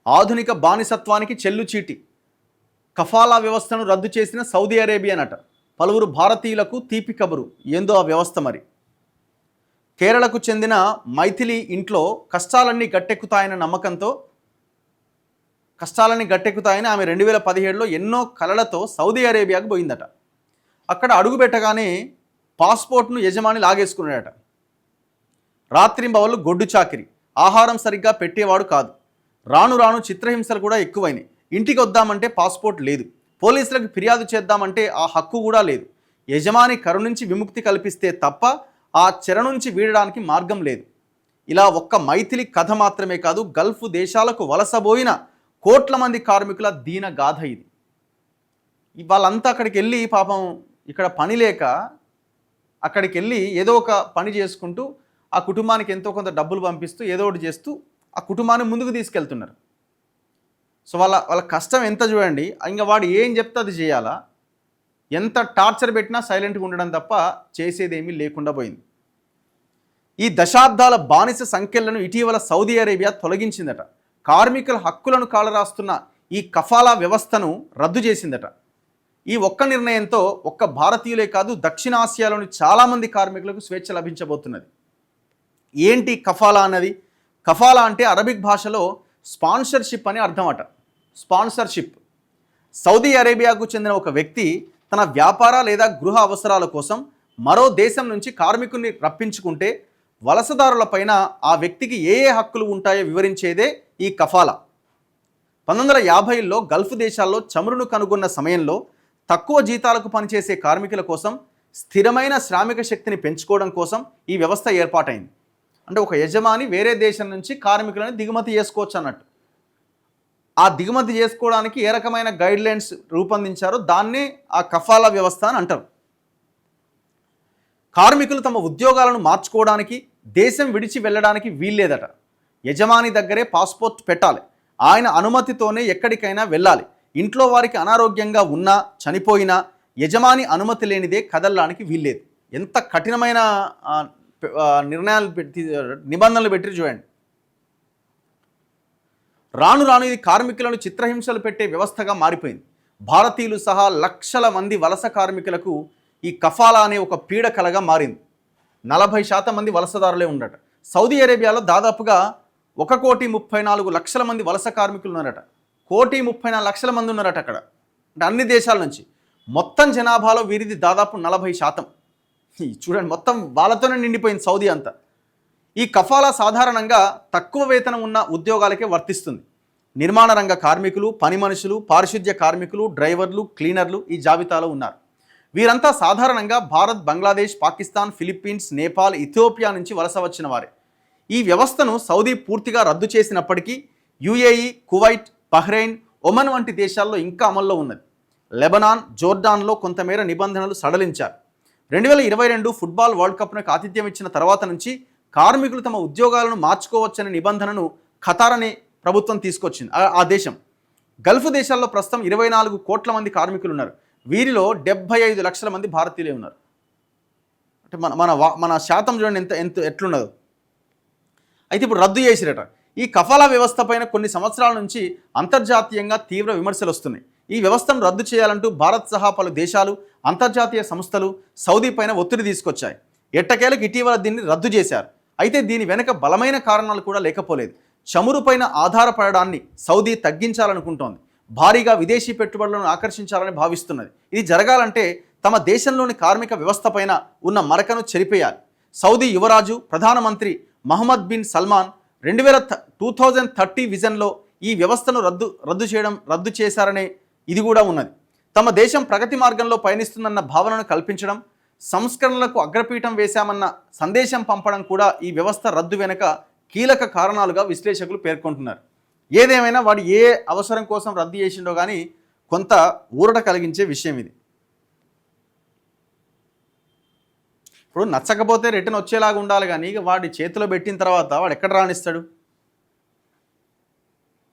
ఆధునిక బానిసత్వానికి చెల్లుచీటి. కఫాలా వ్యవస్థను రద్దు చేసిన సౌదీ అరేబియానట. పలువురు భారతీయులకు తీపి కబురు. ఏందో ఆ వ్యవస్థ మరి. కేరళకు చెందిన మైథిలి ఇంట్లో కష్టాలన్నీ గట్టెక్కుతాయని ఆమె 2017లో ఎన్నో కలలతో సౌదీ అరేబియాకు పోయిందట. అక్కడ అడుగుపెట్టగానే పాస్పోర్ట్ను యజమాని లాగేసుకున్నాడట. రాత్రింబవళ్ళు గొడ్డు చాకిరి, ఆహారం సరిగ్గా పెట్టేవాడు కాదు. రాను రాను చిత్రహింసలు కూడా ఎక్కువైనాయి. ఇంటికి వద్దామంటే పాస్పోర్ట్ లేదు, పోలీసులకు ఫిర్యాదు చేద్దామంటే ఆ హక్కు కూడా లేదు. యజమాని కరుణించి విముక్తి కల్పిస్తే తప్ప ఆ చెర నుంచి వీడడానికి మార్గం లేదు. ఇలా ఒక్క మైథిలి కథ మాత్రమే కాదు, గల్ఫ్ దేశాలకు వలసబోయిన కోట్ల మంది కార్మికుల దీన గాథ ఇది. వాళ్ళంతా అక్కడికి వెళ్ళి పాపం ఇక్కడ పని లేక అక్కడికి వెళ్ళి ఏదో ఒక పని చేసుకుంటూ ఆ కుటుంబానికి ఎంతో కొంత డబ్బులు పంపిస్తూ ఏదో ఒకటి చేస్తూ ఆ కుటుంబాన్ని ముందుకు తీసుకెళ్తున్నారు. సో వాళ్ళ కష్టం ఎంత చూడండి. ఇంకా వాడు ఏం చెప్తే అది చేయాలా, ఎంత టార్చర్ పెట్టినా సైలెంట్గా ఉండడం తప్ప చేసేదేమీ లేకుండా పోయింది. ఈ దశాబ్దాల బానిస సంఖ్యలను ఇటీవల సౌదీ అరేబియా తొలగించిందట. కార్మికుల హక్కులను కాలరాస్తున్న ఈ కఫాలా వ్యవస్థను రద్దు చేసిందట. ఈ ఒక్క నిర్ణయంతో ఒక్క భారతీయులే కాదు, దక్షిణాసియాలోని చాలామంది కార్మికులకు స్వేచ్ఛ లభించబోతున్నది. ఏంటి కఫాలా అన్నది? కఫాలా అంటే అరబిక్ భాషలో స్పాన్సర్షిప్ అని అర్థం అట. స్పాన్సర్షిప్. సౌదీ అరేబియాకు చెందిన ఒక వ్యక్తి తన వ్యాపార లేదా గృహ అవసరాల కోసం మరో దేశం నుంచి కార్మికుల్ని రప్పించుకుంటే వలసదారులపైన ఆ వ్యక్తికి ఏ ఏ హక్కులు ఉంటాయో వివరించేదే ఈ కఫాలా. 1950లో గల్ఫ్ దేశాల్లో చమురును కనుగొన్న సమయంలో తక్కువ జీతాలకు పనిచేసే కార్మికుల కోసం స్థిరమైన శ్రామిక శక్తిని పెంచుకోవడం కోసం ఈ వ్యవస్థ ఏర్పాటైంది. అంటే ఒక యజమాని వేరే దేశం నుంచి కార్మికులను దిగుమతి చేసుకోవచ్చు అన్నట్టు. ఆ దిగుమతి చేసుకోవడానికి ఏ రకమైన గైడ్లైన్స్ రూపొందించారో దాన్నే ఆ కఫాలా వ్యవస్థ అని అంటారు. కార్మికులు తమ ఉద్యోగాలను మార్చుకోవడానికి, దేశం విడిచి వెళ్ళడానికి వీల్లేదట. యజమాని దగ్గరే పాస్పోర్ట్ పెట్టాలి, ఆయన అనుమతితోనే ఎక్కడికైనా వెళ్ళాలి. ఇంట్లో వారికి అనారోగ్యంగా ఉన్నా చనిపోయినా యజమాని అనుమతి లేనిదే కదలడానికి వీల్లేదు. ఎంత కఠినమైన నిబంధనలు పెట్టి చూడండి. రాను రాను ఇది కార్మికులను చిత్రహింసలు పెట్టే వ్యవస్థగా మారిపోయింది. భారతీయులు సహా లక్షల మంది వలస కార్మికులకు ఈ కఫాలా అనే ఒక పీడకలగా మారింది. 40% మంది వలసదారులే ఉండట. సౌదీ అరేబియాలో దాదాపుగా 1,34,00,000 మంది వలస కార్మికులు ఉన్నారట. 1,34,00,000 మంది ఉన్నారట అక్కడ. అంటే అన్ని దేశాల నుంచి. మొత్తం జనాభాలో వీరిది దాదాపు 40%. చూడండి, మొత్తం వాళ్ళతోనే నిండిపోయింది సౌదీ అంతా. ఈ కఫాలా సాధారణంగా తక్కువ వేతనం ఉన్న ఉద్యోగాలకే వర్తిస్తుంది. నిర్మాణ రంగ కార్మికులు, పని మనుషులు, పారిశుద్ధ్య కార్మికులు, డ్రైవర్లు, క్లీనర్లు ఈ జాబితాలో ఉన్నారు. వీరంతా సాధారణంగా భారత్, బంగ్లాదేశ్, పాకిస్తాన్, ఫిలిప్పీన్స్, నేపాల్, ఇథియోపియా నుంచి వలస వచ్చిన వారే. ఈ వ్యవస్థను సౌదీ పూర్తిగా రద్దు చేసినప్పటికీ యుఏఈ, కువైట్, బహ్రెయిన్, ఒమన్ వంటి దేశాల్లో ఇంకా అమల్లో ఉన్నది. లెబనాన్, జోర్డాన్లో కొంతమేర నిబంధనలు సడలించారు. 2022 ఫుట్బాల్ వరల్డ్ కప్ను ఆతిథ్యం ఇచ్చిన తర్వాత నుంచి కార్మికులు తమ ఉద్యోగాలను మార్చుకోవచ్చనే నిబంధనను ఖతార్ అనే ప్రభుత్వం తీసుకొచ్చింది. ఆ దేశం. గల్ఫ్ దేశాల్లో ప్రస్తుతం 24 కోట్ల మంది కార్మికులు ఉన్నారు. వీరిలో 75 లక్షల మంది భారతీయులే ఉన్నారు. అంటే మన శాతం చూడండి ఎట్లున్నదో. అయితే ఇప్పుడు రద్దు చేసిరట. ఈ కఫాలా వ్యవస్థ పైన కొన్ని సంవత్సరాల నుంచి అంతర్జాతీయంగా తీవ్ర విమర్శలు వస్తున్నాయి. ఈ వ్యవస్థను రద్దు చేయాలంటూ భారత్ సహా పలు దేశాలు, అంతర్జాతీయ సంస్థలు సౌదీ పైన ఒత్తిడి తీసుకొచ్చాయి. ఎట్టకేలకు ఇటీవల దీన్ని రద్దు చేశారు. అయితే దీని వెనక బలమైన కారణాలు కూడా లేకపోలేదు. చమురు పైన ఆధారపడడాన్ని సౌదీ తగ్గించాలనుకుంటోంది. భారీగా విదేశీ పెట్టుబడులను ఆకర్షించాలని భావిస్తున్నది. ఇది జరగాలంటే తమ దేశంలోని కార్మిక వ్యవస్థ పైన ఉన్న మరకను చెరిపేయాలి. సౌదీ యువరాజు, ప్రధానమంత్రి మహమ్మద్ బిన్ సల్మాన్ 2030 విజన్లో ఈ వ్యవస్థను రద్దు చేశారనే ఇది కూడా ఉన్నది. తమ దేశం ప్రగతి మార్గంలో పయనిస్తుందన్న భావనను కల్పించడం, సంస్కరణలకు అగ్రపీఠం వేశామన్న సందేశం పంపడం కూడా ఈ వ్యవస్థ రద్దు వెనుక కీలక కారణాలుగా విశ్లేషకులు పేర్కొంటున్నారు. ఏదేమైనా వాడు ఏ అవసరం కోసం రద్దు చేసిండో కానీ కొంత ఊరట కలిగించే విషయం ఇది. ఇప్పుడు నచ్చకపోతే రిటర్న్ వచ్చేలాగా ఉండాలి, కానీ వాడి చేతిలో పెట్టిన తర్వాత వాడు ఎక్కడ రాణిస్తాడు?